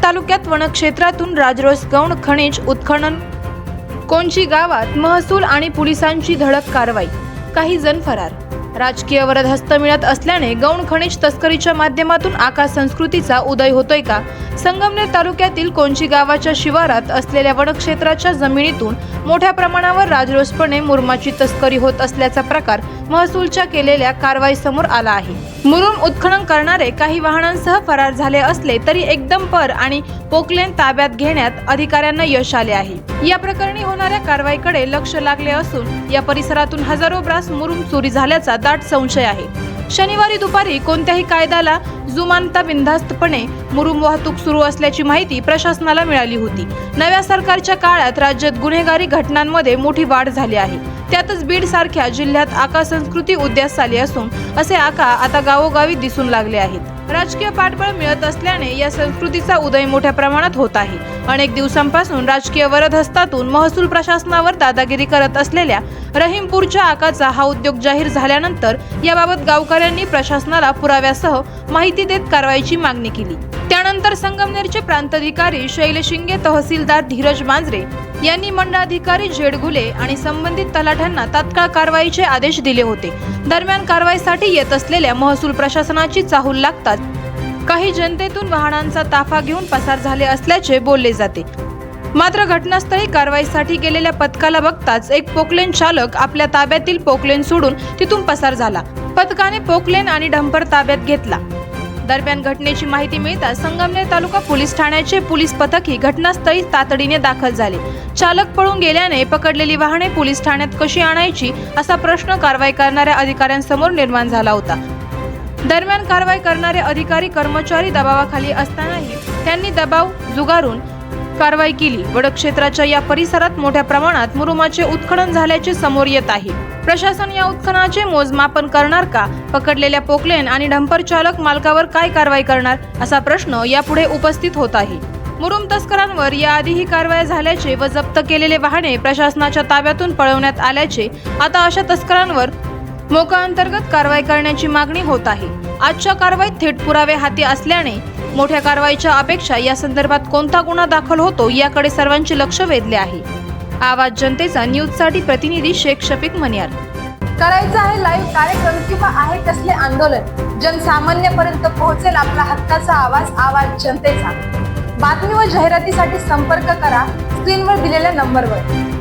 तालुक्यात वनक्षेत्रातून राजरोस गौण खनिज उत्खनन कोंची गावात महसूल आणि पोलिसांची धडक कारवाई, काही जण फरार। राजकीय वरदहस्त मिळत असल्याने गौण खनिज तस्करीच्या माध्यमातून आका संस्कृतीचा उदय होतोय का? संगमनेर तालुक्यातील कोंची गावाच्या शिवारात असलेल्या वनक्षेत्राच्या जमिनीतून मोठ्या प्रमाणावर राजरोसपणे मुरुमाची तस्करी होत असल्याचा प्रकार महसूलच्या केलेल्या कारवाईसमोर आला आहे। मुरुम उत्खनन करणारे काही वाहनांसह फरार झाले असले तरी एकदमपर आणि पोकलेन ताब्यात घेण्यात अधिकाऱ्यांना यश आले आहे। या प्रकरणी होणाऱ्या कारवाईकडे लक्ष लागले असून या परिसरातून हजारो ब्रास मुरुम चोरी झाल्याचा दाट संशय आहे। शनिवारी दुपारी कोणत्याही कायद्याला जुमानता बिनधास्तपणे मुरुम वाहतूक सुरू असल्याची माहिती प्रशासनाला मिळाली होती। नव्या सरकारच्या काळात राज्यात गुन्हेगारी घटनांमध्ये मोठी वाढ झाली आहे। त्यातच बीड सारख्या जिल्ह्यात आका संस्कृती उदयास आली असून असे आका आता गावोगावी दिसून लागले आहेत। राजकीय पाठबळ मिळत असल्याने या संस्कृतीचा उदय मोठ्या प्रमाणात होत आहे। अनेक दिवसांपासून राजकीय वरदहस्तातून महसूल प्रशासनावर दादागिरी करत असलेल्या रहीमपूरच्या आकाचा हा उद्योग जाहीर झाल्यानंतर याबाबत गावकऱ्यांनी प्रशासनाला पुराव्यासह माहिती देत कारवाईची मागणी केली। त्यानंतर संगमनेरचे प्रांताधिकारी शैलेश शिंगे, तहसीलदार धीरज मांजरे यांनी मंडळाधिकारी झेडगुले आणि संबंधित तलाठ्यांना तात्काळ कारवाईचे आदेश दिले होते। दरम्यान कारवाईसाठी येत असलेल्या महसूल प्रशासनाची चाहूल लागताच काही जनतेतून वाहनांचा ताफा घेऊन पसार झाले असल्याचे बोलले जाते। मात्र घटनास्थळी कारवाईसाठी गेलेल्या पथकाला बघताच एक पोकलेन चालक आपल्या ताब्यातील पोकलेन सोडून तिथून पसार झाला। पथकाने पोकलेन आणि डंपर ताब्यात घेतला। दरम्यान घटनेची माहिती मिळताच संगमनेर तालुका पोलीस ठाण्याचे पोलीस पथकही घटनास्थळी तातडीने दाखल झाले। चालक पळून गेल्याने पकडलेली वाहने पोलीस ठाण्यात कशी आणायची असा प्रश्न कारवाई करणाऱ्या अधिकाऱ्यांसमोर निर्माण झाला होता। दरम्यान कारवाई करणारे अधिकारी कर्मचारी दबावाखाली असतानाही त्यांनी दबाव झुगारून कारवाई केली। वनक्षेत्राच्या या परिसरात मोठ्या प्रमाणात मुरुमाचे उत्खनन झाल्याचे समोर येत आहे। प्रशासन या उत्खननाचे मोजमापन करणार का? पकडलेल्या पोकलेन आणि डंपर चालक मालकावर काय कारवाई करणार असा प्रश्न यापुढे उपस्थित होत आहे। मुरुम तस्करांवर याआधीही कारवाया झाल्याचे व जप्त केलेले वाहने प्रशासनाच्या ताब्यातून पळवण्यात आल्याचे आता अशा तस्करांवर मोका अंतर्गत कारवाई करण्याची मागणी होत आहे। आजच्या कारवाईत थेट पुरावे हाती असल्याने मोठ्या कारवाईच्या अपेक्षा या संदर्भात कोणता गुन्हा दाखल होतो याकडे सर्वांचे लक्ष वेधले आहे। आवाज जनतेचा न्यूजसाठी प्रतिनिधी शेख शफीक मनियार। करायचं आहे लाईव्ह कार्यक्रम किंवा आहे कसले आंदोलन, जनसामान्यापर्यंत पोहोचेल आपला हक्काचा आवाज, आवाज जनतेचा। बातमी व जाहिरातीसाठी संपर्क करा स्क्रीनवर दिलेल्या नंबरवर।